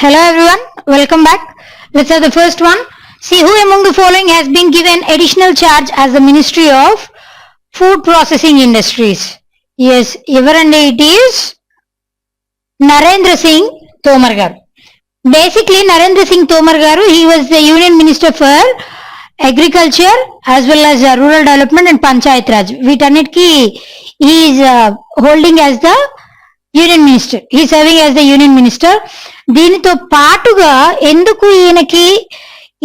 Hello everyone, welcome back. Let's have the first one. See who among the following has been given additional charge as the Ministry of Food Processing Industries? Yes, everandi it is Narendra Singh Tomar garu. Basically, Narendra Singh Tomar garu, he was the Union Minister for Agriculture as well as Rural Development and Panchayat Raj. వీటన్నిటికీ he is holding as the union minister, ఈ serving as the union minister. దీనితో పాటుగా ఎందుకు ఈయనకి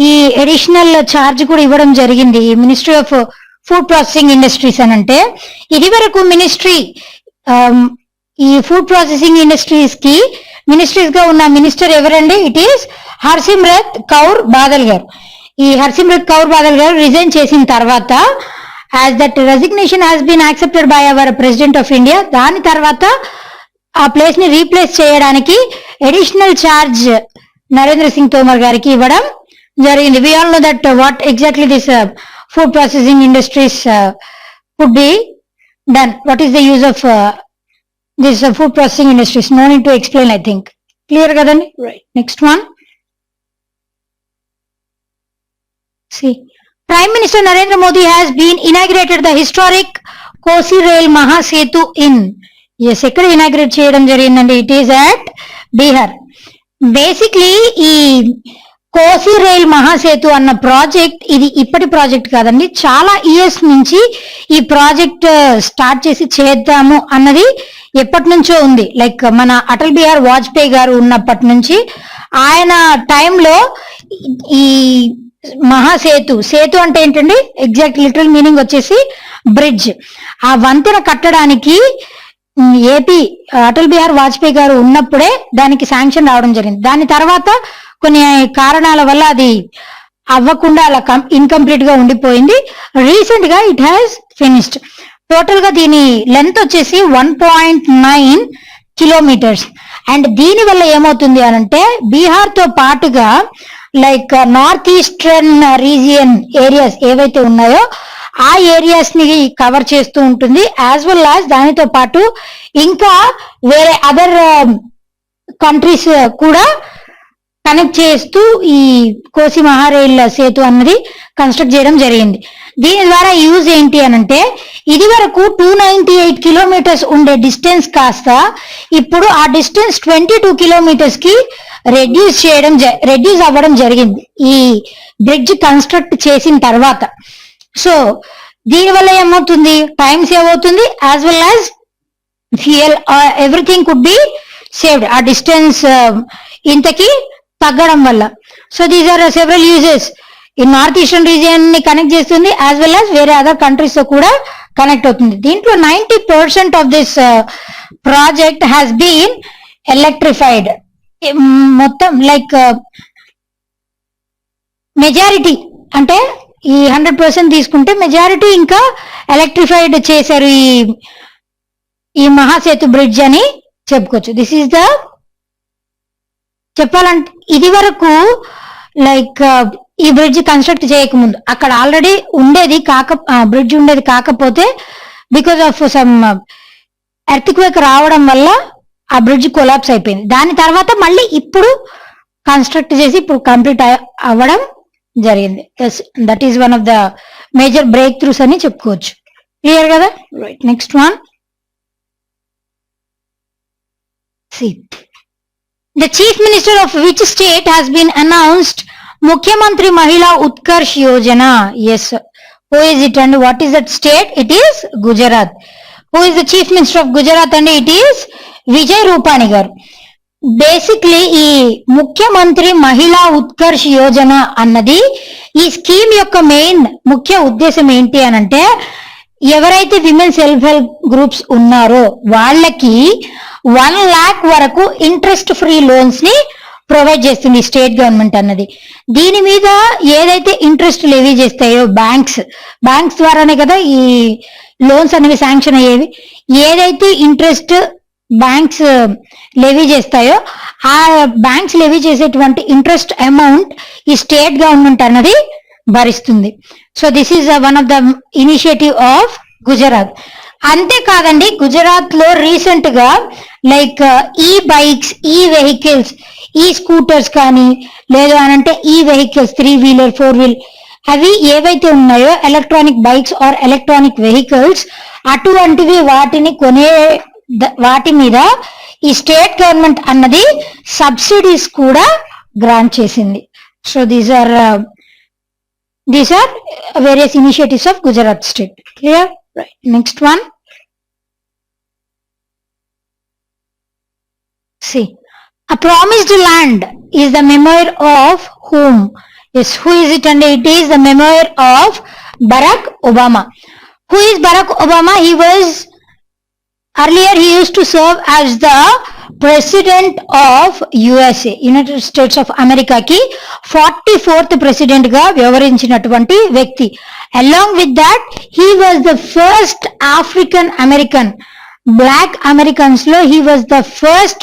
ఈ additional charge కూడా ఇవ్వడం జరిగింది ఈ ministry of food processing industries అని అంటే, ఇది వరకు మినిస్ట్రీ ఈ ఫుడ్ ప్రాసెసింగ్ ఇండస్ట్రీస్ కి మినిస్ట్రీస్ గా ఉన్న మినిస్టర్ ఎవరండి? ఇట్ ఈస్ హర్సిమ్రత్ కౌర్ బాదల్ గారు. ఈ హర్సిమ్రత్ కౌర్ బాదల్ గారు రిజైన్ చేసిన తర్వాత, as that resignation has been accepted by our President of India, దాని తర్వాత ఆ ప్లేస్ ని రీప్లేస్ చేయడానికి అడిషనల్ ఛార్జ్ నరేంద్ర సింగ్ తోమర్ గారికి ఇవ్వడం జరిగింది. We all know that what exactly this food processing industries could be done. What is the use of this food processing industries? No need to explain, I think clear కదండి. Right, next one. See, Prime Minister Narendra Modi has been inaugurated the historic Kosi Rail Mahasetu in, yes, ఎక్కడ inaugurate చేయడం జరిగిందండి? It is at Bihar. Basically ఈ కోసి rail మహాసేతు అన్న project ఇది ఇప్పటి project కాదండి, చాలా ఇయర్స్ నుంచి ఈ ప్రాజెక్ట్ స్టార్ట్ చేసి చేద్దాము అన్నది ఎప్పటి నుంచో ఉంది. లైక్ మన అటల్ బిహార్ వాజ్పేయి గారు ఉన్నప్పటి నుంచి, ఆయన టైంలో ఈ మహాసేతు, సేతు అంటే ఏంటండి? ఎగ్జాక్ట్ లిటరల్ మీనింగ్ వచ్చేసి బ్రిడ్జ్. ఆ వంతెన కట్టడానికి ఏపీ అటల్ బిహార్ వాజ్పేయి గారు ఉన్నప్పుడే దానికి శాంక్షన్ రావడం జరిగింది. దాని తర్వాత కొన్ని కారణాల వల్ల అది అవ్వకుండా అలా ఇన్కంప్లీట్ గా ఉండిపోయింది. రీసెంట్ గా ఇట్ హ్యాస్ ఫినిష్డ్. టోటల్ గా దీని లెంత్ వచ్చేసి 1.9 కిలోమీటర్స్. అండ్ దీని వల్ల ఏమవుతుంది అనంటే, బీహార్ తో పాటుగా like north eastern region areas ఏవైతే ఉన్నాయో ఆ ఏరియాస్ ని కవర్ చేస్తూ ఉంటుంది. యాజ్ వెల్ యాజ్ దానితో పాటు ఇంకా వేరే అదర్ కంట్రీస్ కూడా కనెక్ట్ చేస్తూ ఈ కోసి మహారైల్ సేతు అన్నది కన్స్ట్రక్ట్ చేయడం జరిగింది. దీని ద్వారా యూజ్ ఏంటి అనంటే, ఇది వరకు 298 కిలోమీటర్స్ ఉండే డిస్టెన్స్ కాస్త ఇప్పుడు ఆ డిస్టెన్స్ 22 కిలోమీటర్స్ కి రెడ్యూస్ అవ్వడం జరిగింది ఈ బ్రిడ్జ్ కన్స్ట్రక్ట్ చేసిన తర్వాత. సో దీనివల్ల ఏమవుతుంది? టైం సేవ్ అవుతుంది, as well as fuel, everything could be saved ఆ డిస్టెన్స్ ఇంతకి తగ్గడం వల్ల. So these are several uses. ఈ నార్త్ ఈస్టర్న్ రీజియన్ ని కనెక్ట్ చేస్తుంది, యాజ్ వెల్ యాజ్ వేరే అదర్ కంట్రీస్ తో కూడా కనెక్ట్ అవుతుంది. దీంట్లో 90% of this project has been electrified. మొత్తం లైక్ మెజారిటీ అంటే ఈ 100% తీసుకుంటే మెజారిటీ ఇంకా ఎలక్ట్రిఫైడ్ చేశారు ఈ మహాసేతు బ్రిడ్జ్ అని చెప్పుకోవచ్చు. దిస్ ఈస్ ద, చెప్పాలంటే ఇది వరకు లైక్ ఈ బ్రిడ్జ్ కన్స్ట్రక్ట్ చేయకముందు అక్కడ ఆల్రెడీ ఉండేది బ్రిడ్జ్ ఉండేది, కాకపోతే బికాస్ ఆఫ్ సమ్ ఎర్త్క్వేక్ రావడం వల్ల ఆ బ్రిడ్జ్ కొలాప్స్ అయిపోయింది. దాని తర్వాత మళ్ళీ ఇప్పుడు కన్స్ట్రక్ట్ చేసి ఇప్పుడు కంప్లీట్ అవ్వడం జరిగింది. That is one of the major break throughs అని చెప్పుకోవచ్చు. క్లియర్ కదా? Right, next one. See, the chief minister of which state has been announced Mukhyamantri Mahila Utkarsh Yojana? Yes, who is it and what is that state? It is Gujarat. Who is the chief minister of Gujarat? And it is Vijay Rupani garu. Basically ఈ ముఖ్యమంత్రి మహిళా ఉత్కర్ష్ యోజన అన్నది, ఈ scheme యొక్క main ముఖ్య ఉద్దేశం ఏంటి అనంటే, ఎవరైతే విమెన్ సెల్ఫ్ హెల్ప్ గ్రూప్స్ ఉన్నారో వాళ్ళకి 1 lakh వరకు ఇంట్రెస్ట్ ఫ్రీ లోన్స్ ని ప్రొవైడ్ చేస్తుంది స్టేట్ గవర్నమెంట్ అన్నది. దీని మీద ఏదైతే ఇంట్రెస్ట్ లెవీ చేస్తాయో బ్యాంక్స్ ద్వారానే కదా ఈ లోన్స్ అనేవి శాంక్షన్ అయ్యేవి. ఏదైతే ఇంట్రెస్ట్ బ్యాంక్స్ లెవీ చేస్తాయో ఆ బ్యాంక్స్ లెవీ చేసేటువంటి ఇంట్రెస్ట్ అమౌంట్ ఈ స్టేట్ గవర్నమెంట్ అన్నది భరిస్తుంది. So this is one of the initiative of Gujarat. అంతేకాదండి, గుజరాత్ లో రీసెంట్ గా లైక్ ఈ బైక్స్, ఈ వెహికల్స్ ఈ స్కూటర్స్ కానీ లేదు అనంటే ఈ వెహికల్స్ 3 వీలర్ 4 వీల్ అవి ఏవైతే ఉన్నాయో electronic bikes or electronic vehicles అటువంటివి వాటిని కొనే వాటి మీద ఈ స్టేట్ గవర్నమెంట్ అన్నది సబ్సిడీస్ కూడా గ్రాంట్ చేసింది. So these are various initiatives of Gujarat state. Clear? Right. Next one. See, a promised land is the memoir of whom? Yes, who is it? And it is the memoir of Barack Obama. Who is Barack Obama? Earlier he used to serve as the president of USA, United States of America ki 44th president ga vyavarinchiనటువంటి వ్యక్తి. Along with that, he was the first African American. Black Americans lo he was the first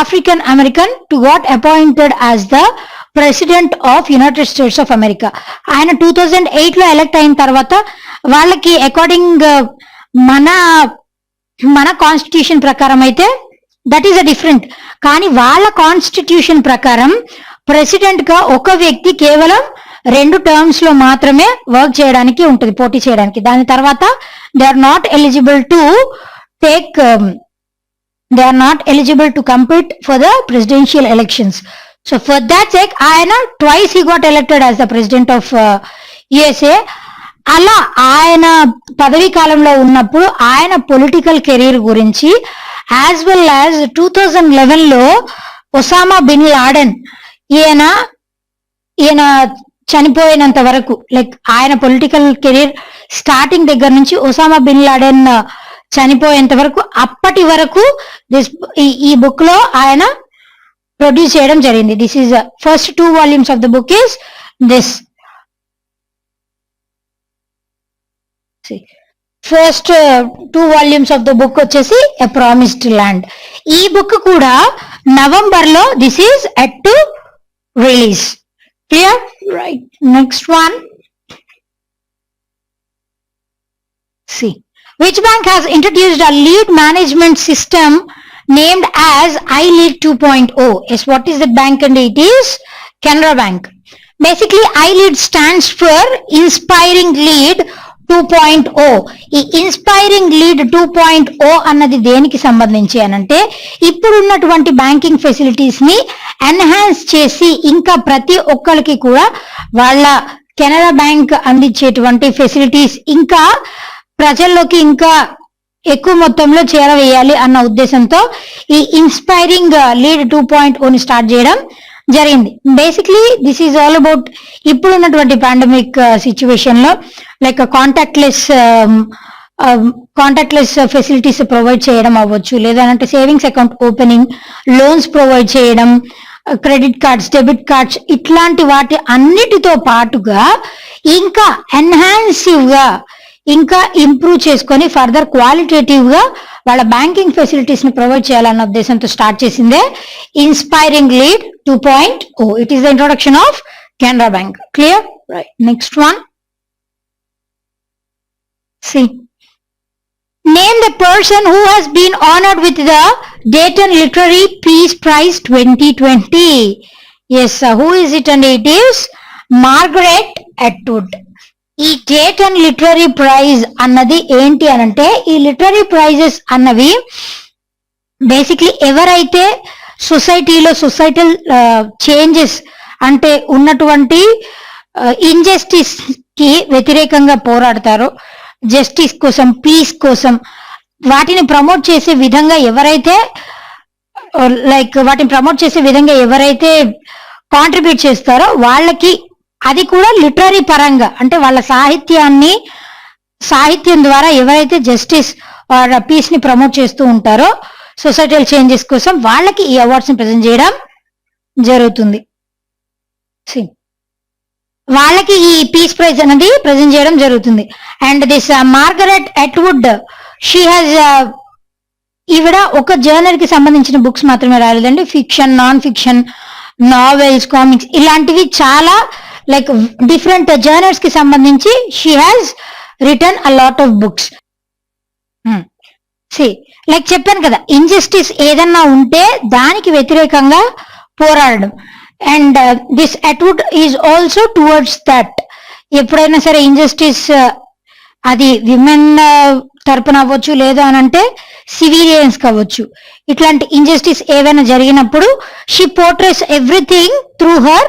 African American to got appointed as the president of United States of America. ఆయన 2008 లో elect అయిన తర్వాత వాళ్ళకి according మన constitution ప్రకారం అయితే that is a different. కానీ వాళ్ళ కాన్స్టిట్యూషన్ ప్రకారం ప్రెసిడెంట్ గా ఒక వ్యక్తి కేవలం 2 టర్మ్స్ లో మాత్రమే వర్క్ చేయడానికి ఉంటుంది, పోటీ చేయడానికి. దాని తర్వాత they are not eligible to compete for the presidential elections. So for that sake ఆయన twice he got elected as the president of USA. అలా ఆయన పదవీ కాలంలో ఉన్నప్పుడు ఆయన పొలిటికల్ కెరీర్ గురించి యాజ్ వెల్ యాజ్ 2011 లో ఒసామా బిన్ లాడెన్ ఈయన చనిపోయినంత వరకు, లైక్ ఆయన పొలిటికల్ కెరీర్ స్టార్టింగ్ దగ్గర నుంచి ఒసామా బిన్ లాడెన్ చనిపోయేంత వరకు అప్పటి వరకు ఈ బుక్ లో ఆయన ప్రొడ్యూస్ చేయడం జరిగింది. This is first 2 volumes of the book is this. First 2 volumes of the book వచ్చేసి ఎ ప్రామిస్డ్ ల్యాండ్. ఈ బుక్ కూడా నవంబర్ లో this is at to release. Clear? Right. Next one. See, which bank has introduced a lead management system named as iLead 2.0? Yes, what is the bank? And it is Canara Bank. Basically, iLead stands for Inspiring Lead 2.0. ఈ inspiring lead 2.0 అన్నది దేనికి సంబంధించి అనంటే ఇప్పుడు ఉన్నటువంటి banking facilities ని enhance చేసి ఇంకా ప్రతి ఒక్కరికి కూడా వాళ్ళ కెనరా బ్యాంక్ అందించేటువంటి ఫెసిలిటీస్ ఇంకా ప్రజల్లోకి ఇంకా ఎక్కువ మొత్తంలో చేరవేయాలి అన్న ఉద్దేశంతో ఈ ఇన్స్పైరింగ్ లీడ్ 2.0 ని స్టార్ట్ చేయడం జరిగింది. Basically this is all about ఇప్పుడు ఉన్నటువంటి పాండమిక్ సిచ్యువేషన్ లో లైక్ కాంటాక్ట్లెస్ ఫెసిలిటీస్ ప్రొవైడ్ చేయడం అవ్వచ్చు, లేదంటే savings account opening, loans provide చేయడం, క్రెడిట్ కార్డ్స్, డెబిట్ కార్డ్స్, ఇట్లాంటి వాటి అన్నిటితో పాటుగా ఇంకా ఎన్హాన్సివ్ గా ఇంకా ఇంప్రూవ్ చేసుకొని ఫర్దర్ క్వాలిటేటివ్ గా వాళ్ళ బ్యాంకింగ్ ఫెసిలిటీస్ ని ప్రొవైడ్ చేయాలన్న ఉద్దేశంతో స్టార్ట్ చేసిందే inspiring lead 2.0. It is the introduction of Canara bank. Clear? Right. Next one. See, name the person who has been honored with the Dayton Literary Peace Prize 2020. Yes, who is it? And it is Margaret Atwood. ఈ Dayton literary praise అన్నది ఏంటి అనంటే ఈ literary prices అన్నవి basically ఎవరైతే societal changes అంటే ఉన్నటువంటి injustice కి వ్యతిరేకంగా పోరాడతారో, జస్టిస్ కోసం, పీస్ కోసం వాటిని ప్రమోట్ చేసే విధంగా ఎవరైతే కాంట్రిబ్యూట్ చేస్తారో వాళ్ళకి, అది కూడా లిటరరీ పరంగా అంటే వాళ్ళ సాహిత్యం ద్వారా ఎవరైతే జస్టిస్ ఆర్ పీస్ ని ప్రమోట్ చేస్తూ ఉంటారో సొసైటల్ చేంజెస్ కోసం వాళ్ళకి ఈ అవార్డ్స్ ని ప్రజెంట్ చేయడం జరుగుతుంది. వాళ్ళకి ఈ పీస్ ప్రైజ్ అనేది ప్రజెంట్ చేయడం జరుగుతుంది. And this Margaret Atwood, she has ఈవిడ ఒక జర్నల్ కి సంబంధించిన బుక్స్ మాత్రమే రాలేదండి, fiction, non fiction, novels, comics ఇలాంటివి చాలా లైక్ డిఫరెంట్ జర్నల్స్ కి సంబంధించి she has return a lot of books. Like చెప్పాను కదా, ఇంజస్టిస్ ఏదన్నా ఉంటే దానికి వ్యతిరేకంగా పోరాడడం. And this attitude is also towards that. ఎప్పుడైనా సరే ఇంజస్టిస్ అది విమెన్ తరపున అవ్వచ్చు, లేదు అని అంటే సివిలియన్స్ కావచ్చు, ఇట్లాంటి ఇంజస్టిస్ ఏవైనా జరిగినప్పుడు she portrays everything through her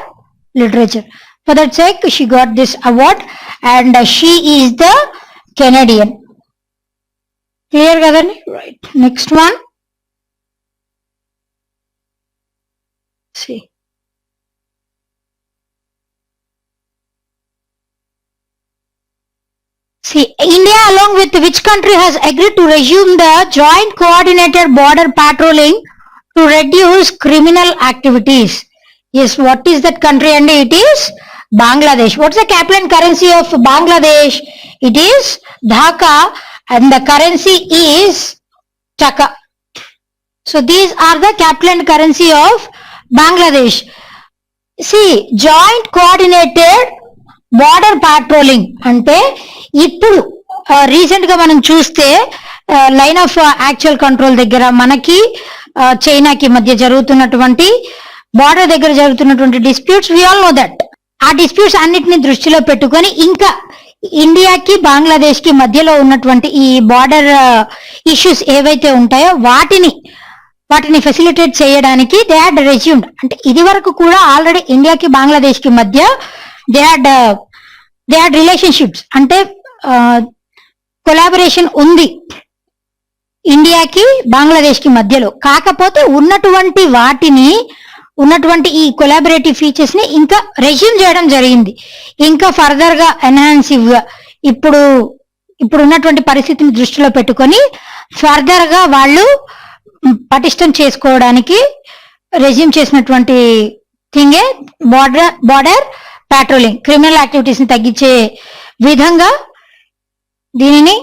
literature. For that sake she got this award and she is the Canadian. Clear కదండి? Right. Next one. See. See, India along with which country has agreed to resume the joint coordinated border patrolling to reduce criminal activities? Yes, what is that country? And it is Bangladesh. What's the capital and currency of Bangladesh? It is Dhaka and the currency is Taka. So these are the capital and currency of Bangladesh. See, joint coordinated border patrolling అంటే ఇప్పుడు recent గా మనం చూస్తే line of actual control దగ్గర మనకి చైనాకి మధ్య జరుగుతున్నటువంటి బార్డర్ దగ్గర జరుగుతున్నటువంటి disputes, we all know that. ఆ డిస్ప్యూట్స్ అన్నిటిని దృష్టిలో పెట్టుకొని ఇంకా ఇండియాకి బంగ్లాదేశ్ కి మధ్యలో ఉన్నటువంటి ఈ బార్డర్ ఇష్యూస్ ఏవైతే ఉంటాయో వాటిని ఫెసిలిటేట్ చేయడానికి దే హ్యాడ్ రెజ్యూమ్డ్. అంటే ఇది వరకు కూడా ఆల్రెడీ ఇండియాకి బంగ్లాదేశ్ కి మధ్య దే హ్యాడ్ రిలేషన్షిప్స్, అంటే కొలాబరేషన్ ఉంది ఇండియాకి బంగ్లాదేశ్ కి మధ్యలో. కాకపోతే ఉన్నటువంటి ఈ కొలాబరేటివ్ ఫీచర్స్ ని ఇంకా రెజ్యూమ్ చేయడం జరిగింది, ఇంకా ఫర్దర్ గా ఎన్హాన్సివ్ గా ఇప్పుడు ఉన్నటువంటి పరిస్థితిని దృష్టిలో పెట్టుకొని ఫర్దర్ గా వాళ్ళు పటిష్టం చేసుకోవడానికి రెజ్యూమ్ చేసినటువంటి థింగే బార్డర్ పాట్రోలింగ్. క్రిమినల్ యాక్టివిటీస్ ని తగ్గించే విధంగా దీనిని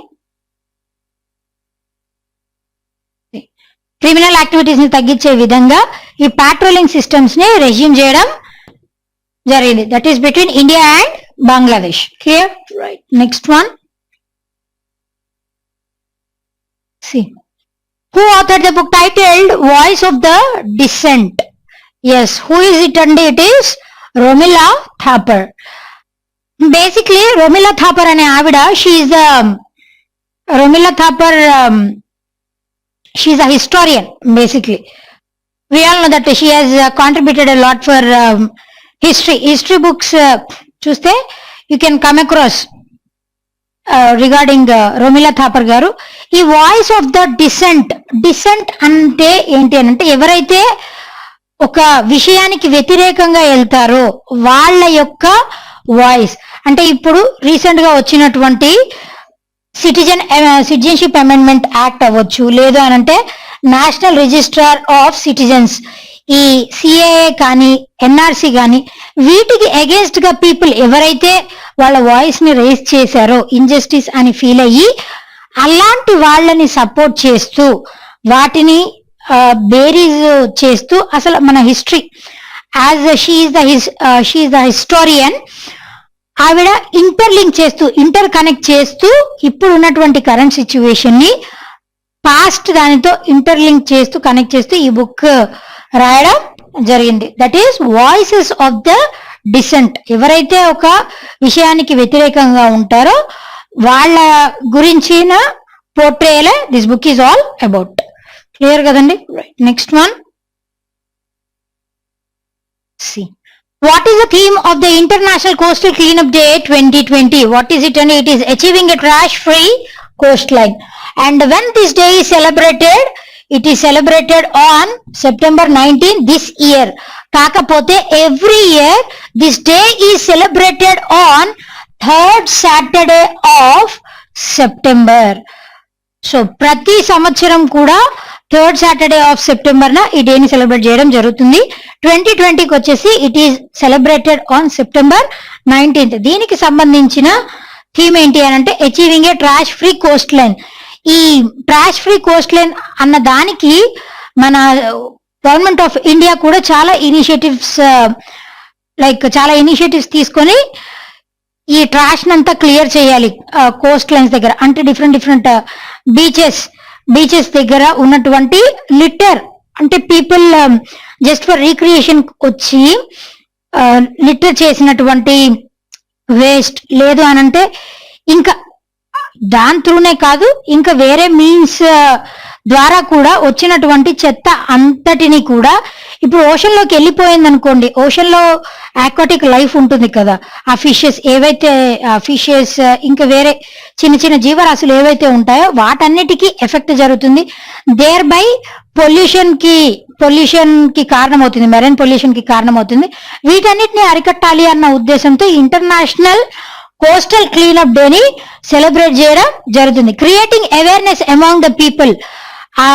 ఈ పాట్రోలింగ్ సిస్టమ్స్ ని రెజ్యూమ్ చేయడం జరిగింది. That is between India and Bangladesh. Clear? Right. Next one. See. Who authored the book titled Voice of the Dissent? Yes, who is it? And it is Romila Thapar. Basically, Romila Thapar ane avida, she is a historian basically. We all know that she has contributed a lot for history books. Chuste you can come across regarding Romila Thapar గారు. ఈ voice of the decent అంటే ఏంటి అని అంటే, ఎవరైతే ఒక విషయానికి వ్యతిరేకంగా వెళ్తారో వాళ్ళ యొక్క వాయిస్. అంటే ఇప్పుడు రీసెంట్ గా వచ్చినటువంటి సిటిజన్షిప్ అమెండ్మెంట్ యాక్ట్ అవ్వచ్చు, లేదు అని అంటే నేషనల్ రిజిస్ట్రార్ ఆఫ్ సిటిజన్స్, ఈ సిఏఏ కానీ ఎన్ఆర్సి కానీ, వీటికి అగేన్స్ట్ గా పీపుల్ ఎవరైతే వాళ్ళ వాయిస్ ని రేస్ చేశారో ఇంజస్టిస్ అని ఫీల్ అయ్యి, అలాంటి వాళ్ళని సపోర్ట్ చేస్తూ వాటిని బేరీజ్ చేస్తూ అసలు మన history as she is the historian, ఆవిడ ఇంటర్ కనెక్ట్ చేస్తూ ఇప్పుడు ఉన్నటువంటి కరెంట్ సిచ్యువేషన్ ని పాస్ట్ దానితో కనెక్ట్ చేస్తూ ఈ బుక్ రాయడం జరిగింది. That is voices of the dissent. ఎవరైతే ఒక విషయానికి వ్యతిరేకంగా ఉంటారో వాళ్ళ గురించిన పోర్ట్రేయలే this book is all about. Clear కదండి? Next one. See, what is the theme of the International Coastal Cleanup Day 2020? What is it? And it is achieving a trash-free coastline. And when this day is celebrated, it is celebrated on September 19 this year. Kakapote every year this day is celebrated on 3rd Saturday of September. So ప్రతి సంవత్సరం కూడా 3rd Saturday of September నా ఈ day ని celebrate చేయడం జరుగుతుంది. 2020కి వచ్చేసి it is celebrated on September 19th. దీనికి సంబంధించిన థీమ్ ఏంటి అని అంటే అచీవింగ్ ఏ ట్రాష్ ఫ్రీ కోస్ట్ లైన్. ఈ ట్రాష్ ఫ్రీ కోస్ట్ లైన్ అన్న దానికి మన గవర్నమెంట్ ఆఫ్ ఇండియా కూడా చాలా ఇనిషియేటివ్స్ తీసుకొని ఈ ట్రాష్ నంతా క్లియర్ చేయాలి కోస్ట్ లైన్స్ దగ్గర. అంటే డిఫరెంట్ బీచెస్ బీచెస్ దగ్గర ఉన్నటువంటి లిటర్, అంటే పీపుల్ జస్ట్ ఫర్ రీక్రియేషన్ వచ్చి లిటర్ చేసినటువంటి వేస్ట్, లేదు అనంటే ఇంకా దాని త్రూనే కాదు ఇంకా వేరే మీన్స్ ద్వారా కూడా వచ్చినటువంటి చెత్త అంతటిని కూడా ఇప్పుడు ఓషన్ లోకి వెళ్ళిపోయింది అనుకోండి, ఓషన్ లో ఆక్వాటిక్ లైఫ్ ఉంటుంది కదా, ఆ ఫిషెస్ ఏవైతే ఫిషెస్ ఇంకా వేరే చిన్న చిన్న జీవరాశులు ఏవైతే ఉంటాయో వాటన్నిటికీ ఎఫెక్ట్ జరుగుతుంది. దేర్ బై పొల్యూషన్ కి కారణమవుతుంది, మెరైన్ పొల్యూషన్ కి కారణమవుతుంది. వీటన్నిటిని అరికట్టాలి అన్న ఉద్దేశంతో ఇంటర్నేషనల్ కోస్టల్ క్లీనప్ డేని సెలబ్రేట్ చేయడం జరుగుతుంది. Creating awareness among the people. ఆ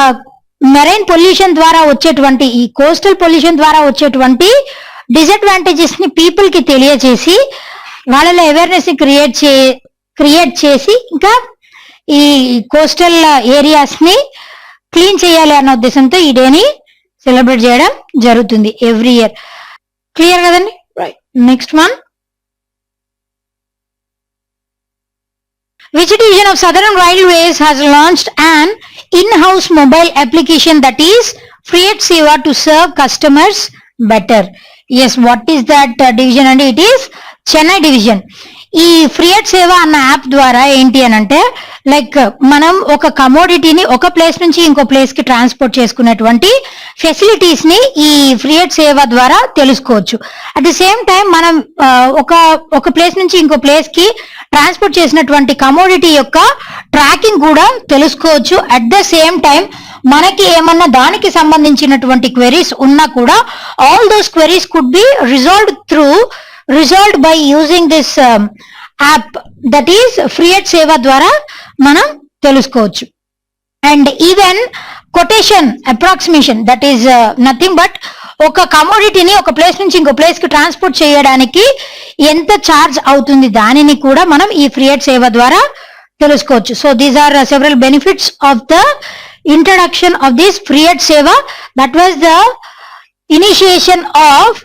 మెరైన్ పొల్యూషన్ ద్వారా వచ్చేటువంటి, ఈ కోస్టల్ పొల్యూషన్ ద్వారా వచ్చేటువంటి డిసడ్వాంటేజెస్ ని పీపుల్ కి తెలియజేసి వాళ్ళలో అవేర్నెస్ ని క్రియేట్ చేసి ఇంకా ఈ కోస్టల్ ఏరియాస్ ని క్లీన్ చేయాలి అన్న ఉద్దేశంతో ఈ డేని సెలబ్రేట్ చేయడం జరుగుతుంది ఎవ్రీ ఇయర్. క్లియర్ కదండి? Right. Next one, which division of Southern Railways has launched an in-house mobile application that is Freight Seva to serve customers better? Yes, what is that division? And it is Chennai division. ఈ ఫ్రియట్ సేవ అన్న app ద్వారా ఏంటి అని అంటే, like మనం ఒక కమోడిటీని ఒక ప్లేస్ నుంచి ఇంకో ప్లేస్ కి ట్రాన్స్పోర్ట్ చేసుకునేటువంటి ఫెసిలిటీస్ ని ఈ ఫ్రియట్ సేవ ద్వారా తెలుసుకోవచ్చు. అట్ ది సేమ్ టైం మనం ఒక ప్లేస్ నుంచి ఇంకో ప్లేస్ కి ట్రాన్స్పోర్ట్ చేసినటువంటి కమోడిటీ యొక్క ట్రాకింగ్ కూడా తెలుసుకోవచ్చు. అట్ ద సేమ్ టైం మనకి ఏమన్నా దానికి సంబంధించినటువంటి క్వెరీస్ ఉన్నా కూడా all those queries could be resolved by using this app, that is freight Seva ద్వారా మనం తెలుసుకోవచ్చు. And even quotation approximation, that is nothing but ఒక కమోడిటీని ఒక ప్లేస్ నుంచి ఇంకో ప్లేస్ కి ట్రాన్స్పోర్ట్ చేయడానికి ఎంత ఛార్జ్ అవుతుంది దానిని కూడా మనం ఈ ఫ్రియట్ సేవ ద్వారా తెలుసుకోవచ్చు. So these are several benefits of the introduction of this freight Seva. That was the initiation of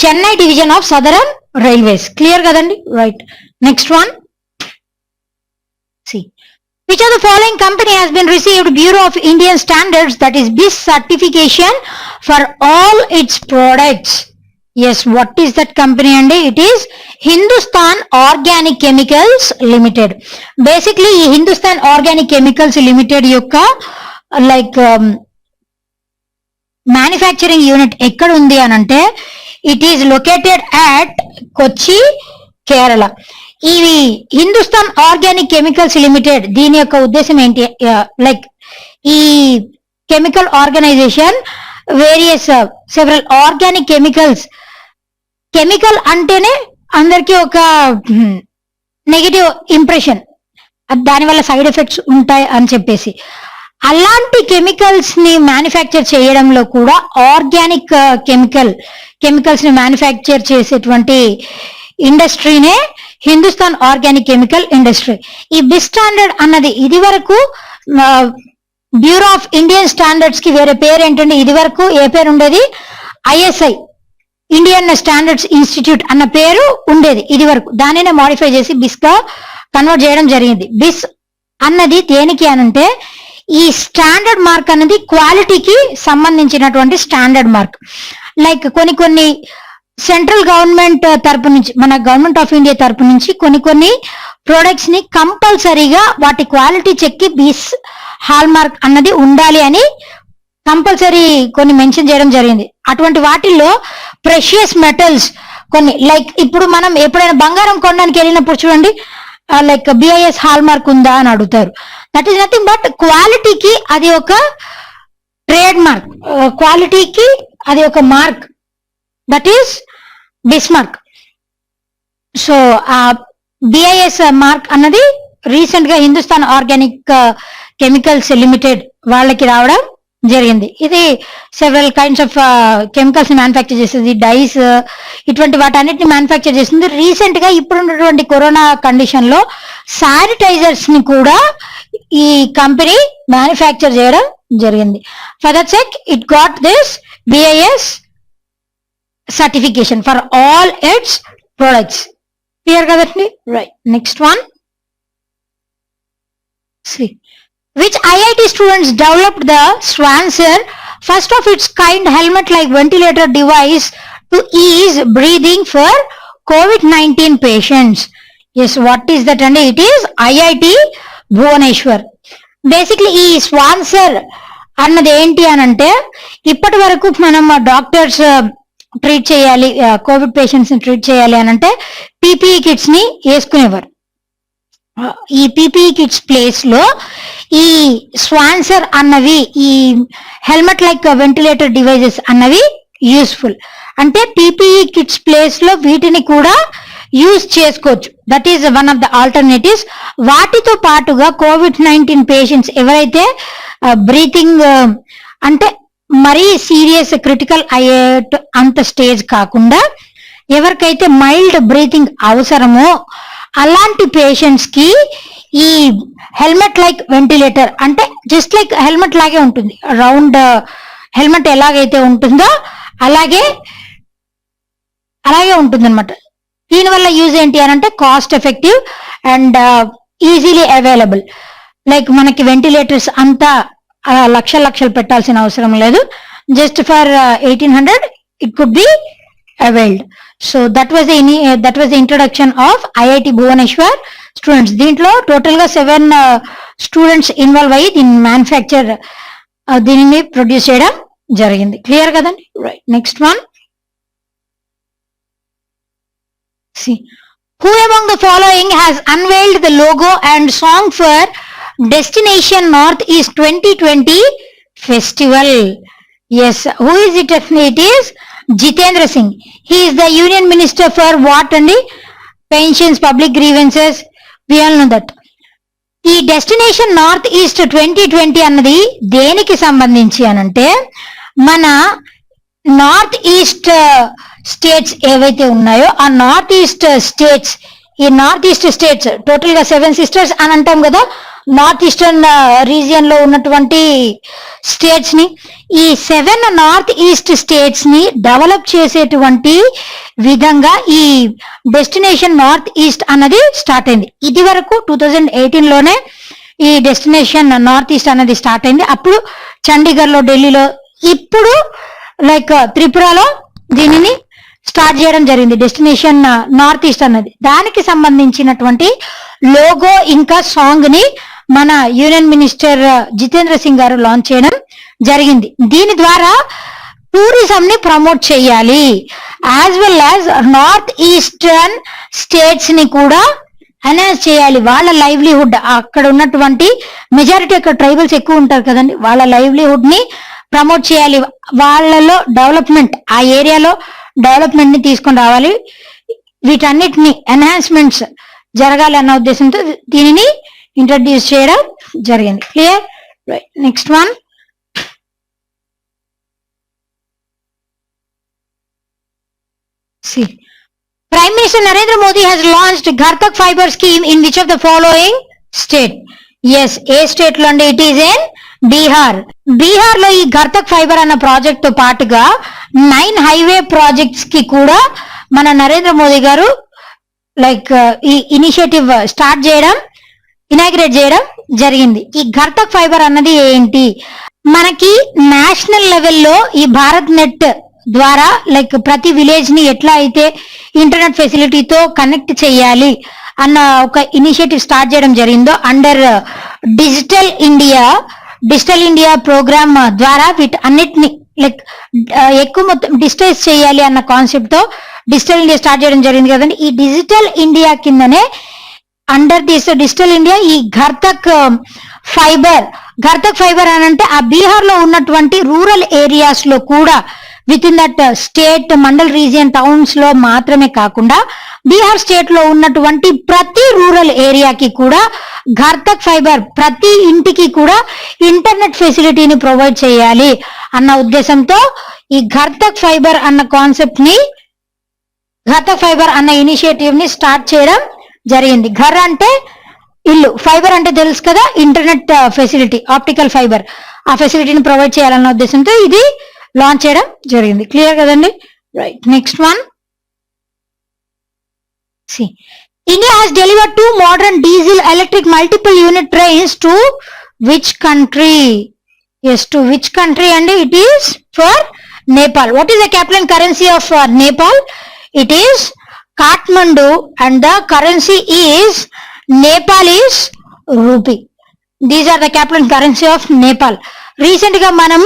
Chennai division of Southern Railways. Clear కదండి? Right. Next one, see, which of the following company has been received Bureau of Indian Standards, that is BIS certification for all its products? Yes, what is that company? And it is Hindustan Organic Chemicals Limited. Basically ఈ Hindustan Organic Chemicals Limited యొక్క like manufacturing unit ఎక్కడ ఉంది అని అంటే, it is located at కొచ్చి, కేరళ. ఈ Hindustan organic chemicals limited దీని యొక్క ఉద్దేశం ఏంటి? లైక్ ఈ chemical organisation various several organic chemicals, chemical అంటేనే అందరికీ ఒక నెగిటివ్ ఇంప్రెషన్, దానివల్ల సైడ్ ఎఫెక్ట్స్ ఉంటాయి అని చెప్పేసి, అలాంటి కెమికల్స్ ని మ్యానుఫ్యాక్చర్ చేయడంలో కూడా ఆర్గానిక్ కెమికల్స్ ని మ్యానుఫ్యాక్చర్ చేసేటువంటి ఇండస్ట్రీనే హిందుస్థాన్ ఆర్గానిక్ కెమికల్ ఇండస్ట్రీ. ఈ బిస్ స్టాండర్డ్ అన్నది ఇది వరకు బ్యూరో ఆఫ్ ఇండియన్ స్టాండర్డ్స్ కి వేరే పేరు ఏంటంటే, ఇది వరకు ఏ పేరు ఉండేది? ISI, ఇండియన్ స్టాండర్డ్స్ ఇన్స్టిట్యూట్ అన్న పేరు ఉండేది ఇది వరకు. దానినే మాడిఫై చేసి బిస్ గా కన్వర్ట్ చేయడం జరిగింది. బిస్ అన్నది దేనికి అనంటే, ఈ స్టాండర్డ్ మార్క్ అన్నది క్వాలిటీకి సంబంధించినటువంటి స్టాండర్డ్ మార్క్. లైక్ కొన్ని సెంట్రల్ గవర్నమెంట్ తరపు నుంచి, మన గవర్నమెంట్ ఆఫ్ ఇండియా తరపు నుంచి కొన్ని ప్రొడక్ట్స్ ని కంపల్సరీగా వాటి క్వాలిటీ చెక్కి బిస్ హాల్ మార్క్ అన్నది ఉండాలి అని కంపల్సరీ కొన్ని మెన్షన్ చేయడం జరిగింది. అటువంటి వాటిల్లో ప్రెషియస్ మెటల్స్ కొన్ని, లైక్ ఇప్పుడు మనం ఎప్పుడైనా బంగారం కొనడానికి వెళ్ళినప్పుడు చూడండి, లైక్ BIS హాల్ మార్క్ ఉందా అని అడుగుతారు. దట్ ఈస్ నథింగ్ బట్ క్వాలిటీకి అది ఒక ట్రేడ్ మార్క్, క్వాలిటీకి అది ఒక mark, that is B I S mark. So uh BIS mark అన్నది రీసెంట్ గా హిందుస్థాన్ ఆర్గానిక్ కెమికల్స్ లిమిటెడ్ వాళ్ళకి రావడం జరిగింది. ఇది సెవరల్ కైండ్స్ ఆఫ్ కెమికల్స్ ని మ్యానుఫ్యాక్చర్ చేస్తుంది, డైస్, ఇటువంటి వాటన్నిటిని మ్యానుఫ్యాక్చర్ చేస్తుంది. రీసెంట్ గా ఇప్పుడున్నటువంటి కరోనా కండిషన్ లో శానిటైజర్స్ ని కూడా ఈ కంపెనీ మ్యానుఫ్యాక్చర్ చేయడం జరిగింది. For that sec it got this BIS certification for all its products. Clear కదండి? Right. Next one, see, which IIT students developed the Swanser, first of its kind helmet-like ventilator device to ease breathing for COVID-19 patients. Yes, what is that? And it is IIT Bhubaneswar. Basically ఈ sponsor అన్నది ఏంటి అని అంటే ఇప్పటి వరకు మనం doctors treat చేయాలి, Covid patients ని ట్రీట్ చేయాలి అని అంటే పీపీఈ కిట్స్ ని వేసుకునేవారు. ఈ పీపీఈ కిట్స్ ప్లేస్ లో ఈ స్పాన్సర్ అన్నవి, ఈ హెల్మెట్ లైక్ వెంటిలేటర్ డివైజెస్ అన్నవి యూస్ఫుల్. అంటే పీపీఈ కిట్స్ ప్లేస్ లో వీటిని కూడా యూజ్ చేసుకోవచ్చు. That is one of the alternatives. వాటితో పాటుగా COVID-19 పేషెంట్స్ ఎవరైతే బ్రీతింగ్ అంటే మరీ సీరియస్ క్రిటికల్ అయ్యే అంత స్టేజ్ కాకుండా ఎవరికైతే మైల్డ్ బ్రీతింగ్ అవసరమో అలాంటి పేషెంట్స్ కి ఈ హెల్మెట్ లైక్ వెంటిలేటర్, అంటే జస్ట్ లైక్ హెల్మెట్ లాగే ఉంటుంది, రౌండ్ హెల్మెట్ ఎలాగైతే ఉంటుందో అలాగే ఉంటుంది అనమాట. దీనివల్ల యూజ్ ఏంటి అని అంటే cost effective and easily available. Like మనకి వెంటిలేటర్స్ అంతా లక్షలు పెట్టాల్సిన అవసరం లేదు. Just for 1800 it could be availed. So that was the introduction of IIT Bhubaneswar students. దీంట్లో టోటల్ గా 7 స్టూడెంట్స్ ఇన్వాల్వ్ అయ్యి దీనిని ప్రొడ్యూస్ చేయడం జరిగింది. క్లియర్ కదండి? Right, next one. See, who among the following has unveiled the logo and song for Destination Northeast 2020 Festival? Yes, who is it? It is Jitendra Singh. He is the Union Minister for what and pensions, public grievances. We all know that. ఈ destination north east 2020 అన్నది దేనికి సంబంధించి అనంటే మన north east states ఏవైతే ఉన్నాయో ఆ north east states total గా 7 సిస్టర్స్ అని అంటాం కదా, నార్త్ ఈస్టర్న్ రీజియన్ లో ఉన్నటువంటి స్టేట్స్ ని, ఈ 7 నార్త్ ఈస్ట్ స్టేట్స్ ని డెవలప్ చేసేటువంటి విధంగా ఈ డెస్టినేషన్ నార్త్ ఈస్ట్ అన్నది స్టార్ట్ అయింది. ఇది వరకు 2018 లోనే ఈ డెస్టినేషన్ నార్త్ ఈస్ట్ అన్నది స్టార్ట్ అయింది. అప్పుడు చండీగఢ్ లో, ఢిల్లీలో, ఇప్పుడు లైక్ త్రిపురలో దీనిని స్టార్ట్ చేయడం జరిగింది. డెస్టినేషన్ నార్త్ ఈస్ట్ అన్నది, దానికి సంబంధించినటువంటి లోగో ఇంకా సాంగ్ ని మన యూనియన్ మినిస్టర్ జితేంద్ర సింగ్ గారు లాంచ్ చేయడం జరిగింది. దీని ద్వారా టూరిజం ని ప్రమోట్ చేయాలి, as well as north eastern states ని కూడా ఎన్హాన్స్ చేయాలి. వాళ్ళ లైవ్లీహుడ్, అక్కడ ఉన్నటువంటి మెజారిటీ అక్కడ ట్రైబల్స్ ఎక్కువ ఉంటారు కదండి, వాళ్ళ లైవ్లీహుడ్ ని ప్రమోట్ చేయాలి, వాళ్ళలో డెవలప్మెంట్, ఆ ఏరియాలో డెవలప్మెంట్ ని తీసుకొని రావాలి, వీటన్నిటిని ఎన్హాన్స్మెంట్స్ జరగాలి అన్న ఉద్దేశంతో దీనిని ఇంట్రడ్యూస్ చేయడం జరిగింది. Clear? Right, next one. See, Prime Minister Narendra Modi has launched Ghar Tak Fiber scheme in which of the following state? Yes, A state లో అండి? It is in Bihar. Bihar లో ఈ ఘర్ తక్ ఫైబర్ అన్న ప్రాజెక్ట్ తో పాటుగా 9 హైవే ప్రాజెక్ట్స్ కి కూడా మన నరేంద్ర మోదీ గారు లైక్ ఈ ఇనిషియేటివ్ ఇనాగ్రేట్ చేయడం జరిగింది. ఈ ఘర్ తక్ ఫైబర్ అన్నది ఏంటి? మనకి నేషనల్ లెవెల్లో ఈ భారత్ నెట్ ద్వారా లైక్ ప్రతి విలేజ్ ని ఎట్లా అయితే ఇంటర్నెట్ ఫెసిలిటీతో కనెక్ట్ చేయాలి అన్న ఒక ఇనిషియేటివ్ స్టార్ట్ చేయడం జరిగిందో అండర్ డిజిటల్ ఇండియా ప్రోగ్రామ్ ద్వారా వీటన్నిటిని లైక్ ఎక్కువ మొత్తం డిజిటైజ్ చేయాలి అన్న కాన్సెప్ట్ తో డిజిటల్ ఇండియా స్టార్ట్ చేయడం జరిగింది కదండి. ఈ డిజిటల్ ఇండియా కిందనే అండర్ దిస్ డిజిటల్ ఇండియా ఈ ఘర్ తక్ ఫైబర్ అని అంటే ఆ బీహార్ లో ఉన్నటువంటి రూరల్ ఏరియాస్ లో కూడా with in that state mandal region towns లో మాత్రమే కాకుండా బీహార్ స్టేట్ లో ఉన్నటువంటి ప్రతి రూరల్ ఏరియాకి కూడా ఘర్ తక్ ఫైబర్, ప్రతి ఇంటికి కూడా ఇంటర్నెట్ ఫెసిలిటీని ప్రొవైడ్ చేయాలి అన్న ఉద్దేశంతో ఈ ఘర్ తక్ ఫైబర్ అన్న కాన్సెప్ట్ ని, ఘర్ తక్ ఫైబర్ అన్న ఇనిషియేటివ్ ని స్టార్ట్ చేయడం జరిగింది. ఘర్ అంటే ఇల్లు, ఫైబర్ అంటే తెలుసు కదా ఇంటర్నెట్ ఫెసిలిటీ, ఆప్టికల్ ఫైబర్, ఆ ఫెసిలిటీని ప్రొవైడ్ చేయాలన్న ఉద్దేశంతో ఇది లాంచ్ చేయడం జరిగింది. క్లియర్ కదండి? Right, next one. India has delivered 2 modern diesel electric multiple unit trains to which country? Yes, to which country? And it is for Nepal. What is the capital currency of Nepal? It is Kathmandu, and the currency is Nepalese rupee. These are the capital currency of Nepal. Recent ga manam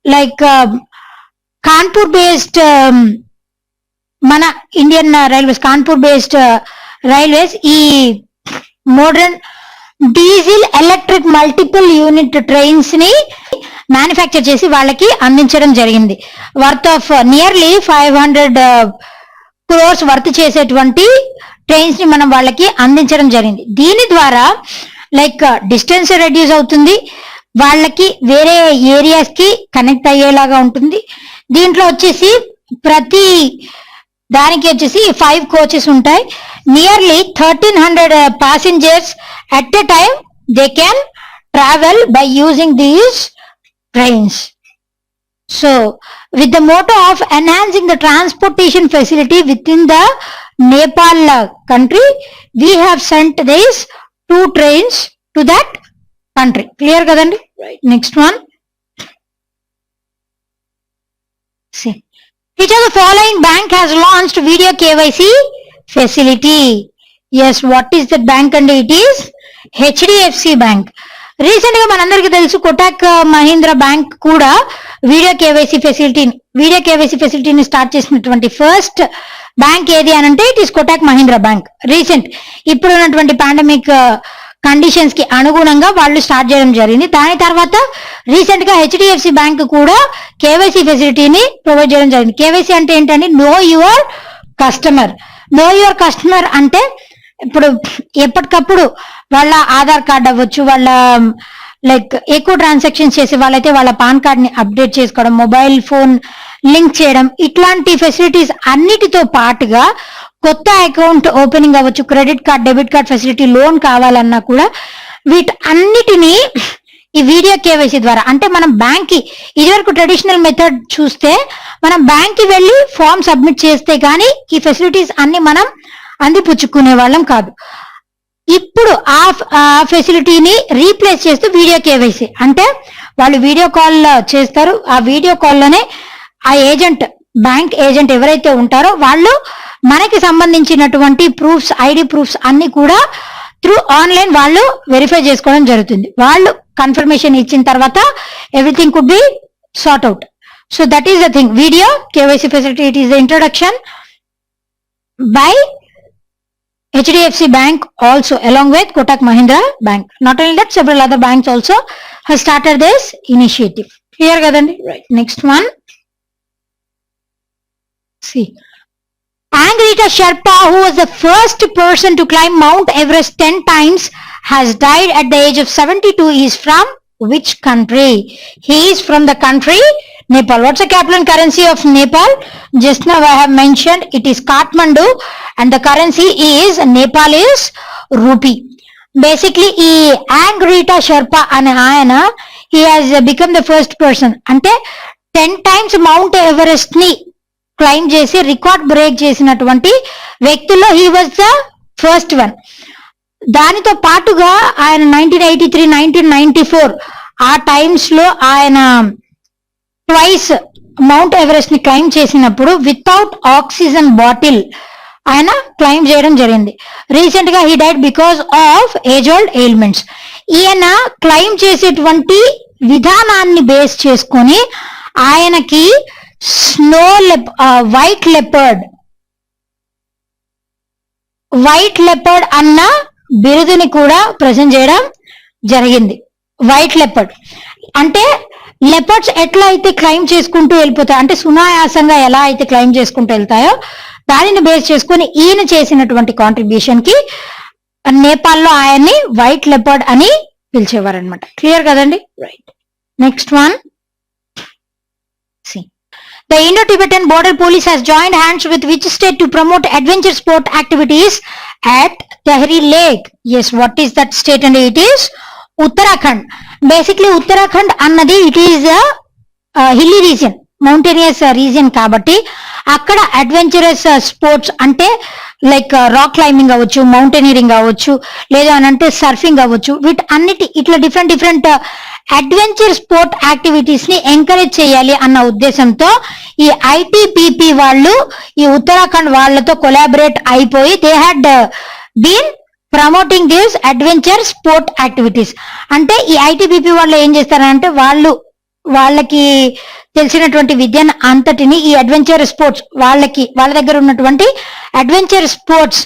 like Kanpur based మన Indian Railways, Kanpur based railways ఈ modern diesel electric multiple unit trains ని మ్యానుఫ్యాక్చర్ చేసి వాళ్ళకి అందించడం జరిగింది. Worth of nearly 500 crores worth చేసేటువంటి trains ని మనం వాళ్ళకి అందించడం జరిగింది. దీని ద్వారా లైక్ డిస్టెన్స్ రెడ్యూస్ అవుతుంది, వాళ్ళకి వేరే ఏరియాస్ కి కనెక్ట్ అయ్యేలాగా ఉంటుంది. దీంట్లో వచ్చేసి ప్రతి దానికి వచ్చేసి 5 coaches ఉంటాయి. Nearly 1300 passengers at a time they can travel by using these trains. So with the motto of enhancing the transportation facility within the Nepal country, we have sent these 2 trains to that country. Clear kadandi? Right. Next one. See, which of the following bank has launched video KYC facility? Yes, what is that bank? And it is HDFC Bank. Recent గా మనందరికీ తెలుసు Kotak Mahindra bank కూడా video KYC ఫెసిలిటీని start చేసినటువంటి first bank ఏది అని అంటే it is Kotak Mahindra bank. Recent ఇప్పుడు ఉన్నటువంటి పాండమిక్ కండిషన్స్ కి అనుగుణంగా వాళ్ళు స్టార్ట్ చేయడం జరిగింది. దాని తర్వాత రీసెంట్ గా హెచ్డిఎఫ్సి బ్యాంక్ కూడా కేవైసీ ఫెసిలిటీని ప్రొవైడ్ చేయడం జరిగింది. కేవైసీ అంటే ఏంటంటే know your customer. Know your customer అంటే ఇప్పుడు ఎప్పటికప్పుడు వాళ్ళ ఆధార్ కార్డ్ అవ్వచ్చు, వాళ్ళ లైక్ ఎక్కువ ట్రాన్సాక్షన్స్ చేసే వాళ్ళైతే వాళ్ళ పాన్ కార్డ్ ని అప్డేట్ చేసుకోవడం, మొబైల్ ఫోన్ లింక్ చేయడం, ఇట్లాంటి ఫెసిలిటీస్ అన్నిటితో పాటుగా కొత్త అకౌంట్ ఓపెనింగ్ అవ్వచ్చు, credit card, debit card facility, loan కావాలన్నా కూడా వీటన్నిటిని ఈ వీడియో కేవైసీ ద్వారా, అంటే మనం బ్యాంక్ కి ఇదివరకు ట్రెడిషనల్ మెథడ్ చూస్తే మనం బ్యాంక్ కి వెళ్ళి ఫామ్ సబ్మిట్ చేస్తే కానీ ఈ ఫెసిలిటీస్ అన్ని మనం అందిపుచ్చుకునే వాళ్ళం కాదు. ఇప్పుడు ఆ ఫెసిలిటీని రీప్లేస్ చేస్తూ వీడియో కేవైసీ అంటే వాళ్ళు వీడియో కాల్ చేస్తారు. ఆ వీడియో కాల్లోనే ఆ ఏజెంట్, బ్యాంక్ ఏజెంట్ ఎవరైతే ఉంటారో వాళ్ళు మనకి సంబంధించినటువంటి ప్రూఫ్స్, ఐడి ప్రూఫ్స్ అన్ని కూడా త్రూ ఆన్లైన్ వాళ్ళు వెరిఫై చేసుకోవడం జరుగుతుంది. వాళ్ళు కన్ఫర్మేషన్ ఇచ్చిన తర్వాత everything could B sort out. So that is the thing, video KYC facility. It is the introduction by HDFC Bank also along with Kotak Mahindra Bank. Not only that, several other banks also have started this initiative. Clear kadandi? Right. Next one. See, Angrita Sherpa, who was the first person to climb Mount Everest 10 times, has died at the age of 72. He is from which country? He is from the country Nepal. What's the capital and currency of Nepal? Just now I have mentioned it is Kathmandu and the currency is Nepalese rupee. Basically, Angrita Sherpa ane ayana, he has become the first person. Ante 10 times Mount Everest ni climb చేసి record break చేసినటువంటి వ్యక్తుల్లో he was the first one. దానితో పాటుగా ఆయన 1983, 1994 ఆ times లో ఆయన twice mount Everest ని క్లైమ్ చేసినప్పుడు వితౌట్ ఆక్సిజన్ బాటిల్ ఆయన క్లైమ్ చేయడం జరిగింది. రీసెంట్ గా he died because of age old ailments. ఈయన క్లైమ్ చేసేటువంటి విధానాన్ని బేస్ చేసుకొని ఆయనకి వైట్ లెపర్డ్ అన్న బిరుదుని కూడా ప్రజెంట్ చేయడం జరిగింది. వైట్ లెపర్డ్ అంటే లెపర్డ్స్ ఎట్లా అయితే క్లైమ్ చేసుకుంటూ వెళ్ళిపోతాయి, అంటే సునాయాసంగా ఎలా అయితే క్లైమ్ చేసుకుంటూ వెళ్తాయో దానిని బేస్ చేసుకుని ఈయన చేసినటువంటి కాంట్రిబ్యూషన్ కి నేపాల్లో ఆయన్ని వైట్ లెపర్డ్ అని పిలిచేవారు అనమాట. క్లియర్ కదండి? Right. Next one. The Indo-Tibetan Border Police has joined hands with which state to promote adventure sport activities at Tehri Lake? Yes, what is that state? And it is Uttarakhand. Basically, Uttarakhand annadi it is a hilly region, mountainous region kabatti అక్కడ adventurous sports అంటే like rock climbing అవ్వచ్చు, mountaineering అవ్వచ్చు, లేదా అని అంటే surfing అవ్వచ్చు, వీటన్నిటి ఇట్లా different different adventure sport activities ని ఎంకరేజ్ చేయాలి అన్న ఉద్దేశంతో ఈ ఐటీబీపీ వాళ్ళు ఈ ఉత్తరాఖండ్ వాళ్ళతో కొలాబరేట్ అయిపోయి they had been promoting this adventure sport activities. అంటే ఈ ఐటీబీపీ వాళ్ళు ఏం చేస్తారంటే వాళ్ళకి తెలిసినటువంటి విద్యను అంతటిని ఈ అడ్వెంచర్ స్పోర్ట్స్ వాళ్ళ దగ్గర ఉన్నటువంటి అడ్వెంచర్ స్పోర్ట్స్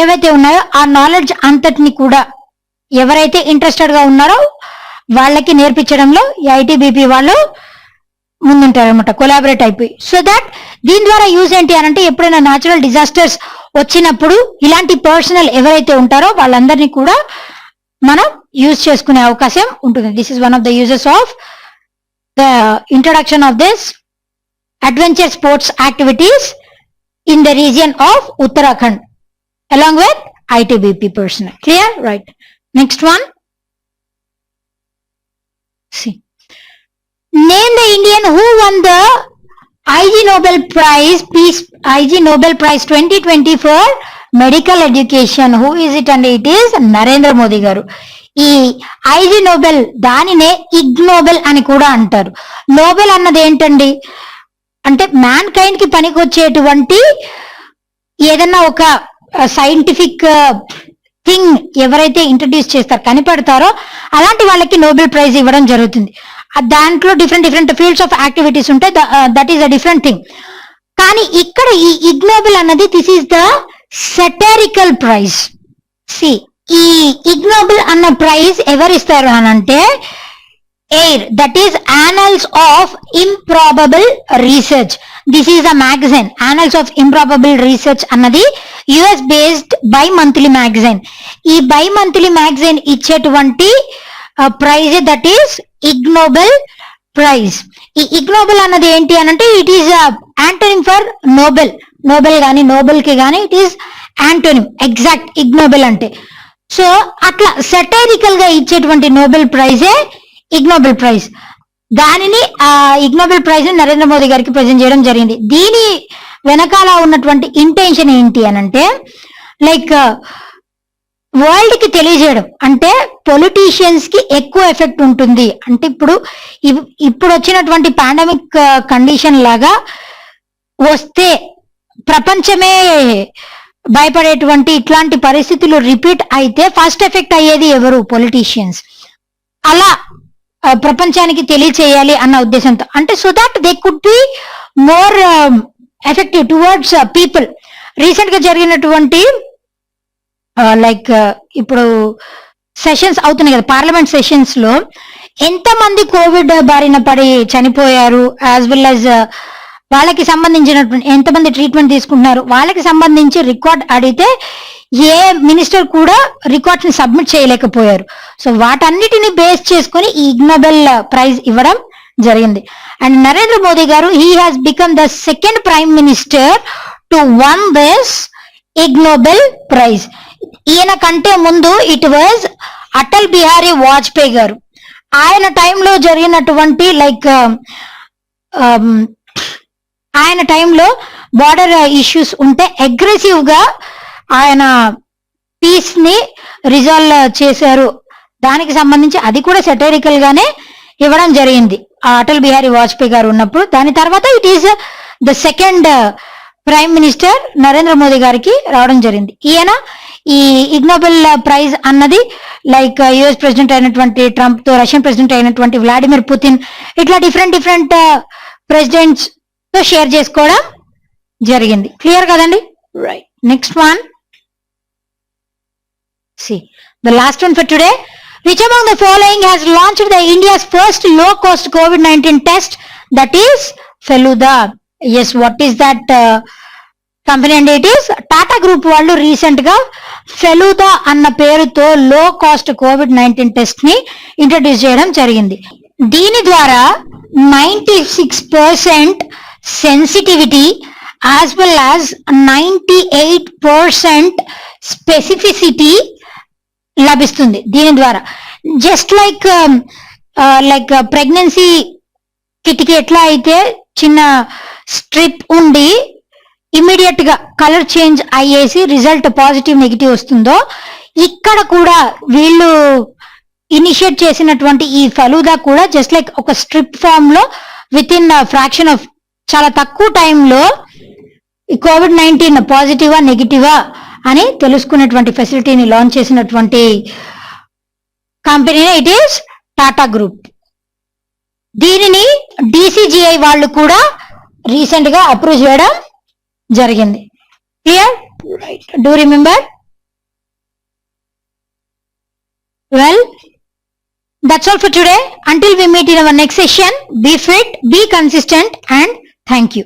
ఏవైతే ఉన్నాయో ఆ నాలెడ్జ్ అంతటిని కూడా ఎవరైతే ఇంట్రెస్టెడ్ గా ఉన్నారో వాళ్ళకి నేర్పించడంలో ఈ ఐటీబీపీ వాళ్ళు ముందుంటారు అనమాట, కొలాబరేట్ అయిపోయి. సో దట్ దీని ద్వారా యూజ్ ఏంటి అని అంటే ఎప్పుడైనా న్యాచురల్ డిజాస్టర్స్ వచ్చినప్పుడు ఇలాంటి పర్సనల్ ఎవరైతే ఉంటారో వాళ్ళందరినీ కూడా మనం యూజ్ చేసుకునే అవకాశం ఉంటుంది. This is one of the uses of the introduction of this adventure sports activities in the region of Uttarakhand along with ITBP personnel. Clear? Right. Next one. See. Name the Indian who won the IG Nobel Prize, Peace IG Nobel Prize 2020 for medical education. Who is it? And it is Narendra Modi garu. ఈ IG Nobel దానినే ఇగ్ Nobel అని కూడా అంటారు. Nobel అన్నది ఏంటండి అంటే man kind కి పనికొచ్చేటువంటి ఏదన్నా ఒక సైంటిఫిక్ థింగ్ ఎవరైతే ఇంట్రడ్యూస్ చేస్తారో కనిపెడతారో అలాంటి వాళ్ళకి నోబెల్ ప్రైజ్ ఇవ్వడం జరుగుతుంది. దాంట్లో different different fields of activities ఉంటాయి, that is a different thing. కానీ ఇక్కడ ఈ ఇగ్ నోబెల్ అన్నది this is the satirical prize. సి ఈ ఇగ్నోబెల్ అన్న ప్రైజ్ ఎవరిస్తారు అని అంటే AIR, that is Annals of Improbable Research. This is a magazine. Annals of Improbable Research అన్నది US based bimonthly magazine. ఈ బై మంత్లీ మ్యాగజైన్ ఇచ్చేటువంటి prize that is Ig Nobel prize. ఈ ఇగ్నోబెల్ అన్నది ఏంటి అని అంటే it is antonym for Nobel. Nobel కానీ Nobel కి కానీ ఇట్ ఈస్ యాంటోనిమ్ ఎగ్జాక్ట్ ఇగ్నోబెల్ అంటే. సో అట్లా సెటైరికల్ గా ఇచ్చేటువంటి నోబెల్ ప్రైజే ఇగ్నోబెల్ ప్రైజ్. దానిని ఆ ఇగ్నోబెల్ ప్రైజ్ ని నరేంద్ర మోదీ గారికి ప్రజెంట్ చేయడం జరిగింది. దీని వెనకాల ఉన్నటువంటి ఇంటెన్షన్ ఏంటి అని అంటే లైక్ వరల్డ్ కి తెలియజేయడం. అంటే పొలిటీషియన్స్ కి ఎక్కువ ఎఫెక్ట్ ఉంటుంది. అంటే ఇప్పుడు వచ్చినటువంటి పాండమిక్ కండిషన్ లాగా వస్తే ప్రపంచమే భయపడేటువంటి ఇట్లాంటి పరిస్థితులు రిపీట్ అయితే ఫస్ట్ ఎఫెక్ట్ అయ్యేది ఎవరు? పొలిటీషియన్స్. అలా ప్రపంచానికి తెలియచేయాలి అన్న ఉద్దేశంతో అంటే so that they could be more effective towards people. Recent గా జరిగినటువంటి లైక్ ఇప్పుడు సెషన్స్ అవుతున్నాయి కదా, పార్లమెంట్ సెషన్స్ లో ఎంతమంది కోవిడ్ బారిన పడి చనిపోయారు, యాజ్ వెల్ యాజ్ వాళ్ళకి సంబంధించినటువంటి ఎంతమంది ట్రీట్మెంట్ తీసుకుంటున్నారు, వాళ్ళకి సంబంధించి రికార్డ్ అడిగితే ఏ మినిస్టర్ కూడా రికార్డ్స్ ని సబ్మిట్ చేయలేకపోయారు. సో వాటన్నిటిని బేస్ చేసుకుని ఈ ఇగ్నోబెల్ ప్రైజ్ ఇవ్వడం జరిగింది. అండ్ నరేంద్ర మోదీ గారు he has become the second prime minister to win this Ig Nobel prize. ఈయన కంటే ముందు ఇట్ వాజ్ అటల్ బిహారీ వాజ్పేయి గారు. ఆయన టైంలో జరిగినటువంటి లైక్ ఆయన టైంలో బార్డర్ ఇష్యూస్ ఉంటే అగ్రెసివ్ గా ఆయన పీస్ ని రిజాల్వ్ చేశారు. దానికి సంబంధించి అది కూడా సెటరికల్ గానే ఇవ్వడం జరిగింది ఆ అటల్ బిహారీ వాజ్పేయి గారు ఉన్నప్పుడు. దాని తర్వాత it is the second prime minister Narendra Modi గారికి రావడం జరిగింది. ఈయన ఈ ఇగ్నోబెల్ ప్రైజ్ అన్నది లైక్ యుఎస్ ప్రెసిడెంట్ అయినటువంటి ట్రంప్ తో, రష్యన్ ప్రెసిడెంట్ అయినటువంటి వ్లాడిమిర్ పుతిన్, ఇట్లా డిఫరెంట్ డిఫరెంట్ ప్రెసిడెంట్స్ తో షేర్ చేసుకోవడం జరిగింది. క్లియర్ కదండి? Right. Next one. See, the last one for today. Which among the following has launched the India's first low-cost COVID-19 test, that is Feluda? Yes, what is that company? And it is Tata Group వాళ్ళు recent గా ఫెలుదా అన్న పేరుతో లో cost COVID-19 test ని introduce చేయడం జరిగింది. దీని ద్వారా 96% sensitivity as well as 98% specificity లభిస్తుంది దీని ద్వారా. జస్ట్ లైక్ ప్రెగ్నెన్సీ కిట్కి ఎట్లా అయితే చిన్న స్ట్రిప్ ఉండి ఇమ్మీడియట్ గా కలర్ చేంజ్ అయ్యేసి రిజల్ట్ పాజిటివ్ నెగిటివ్ వస్తుందో, ఇక్కడ కూడా వీళ్ళు ఇనిషియేట్ చేసినటువంటి ఈ ఫలూదా కూడా జస్ట్ లైక్ ఒక స్ట్రిప్ ఫామ్ లో విత్ ఇన్ ఫ్రాక్షన్ ఆఫ్ చాలా తక్కువ టైంలో ఈ COVID-19 పాజిటివా నెగిటివా అని తెలుసుకునేటువంటి ఫెసిలిటీని లాంచ్ చేసినటువంటి company it is Tata group. దీనిని DCGI వాళ్ళు కూడా రీసెంట్ గా అప్రూవ్ చేయడం జరిగింది. Clear? Right. Do remember? Well, that's all for today. Until we meet in our next session, be fit, be consistent, and thank you.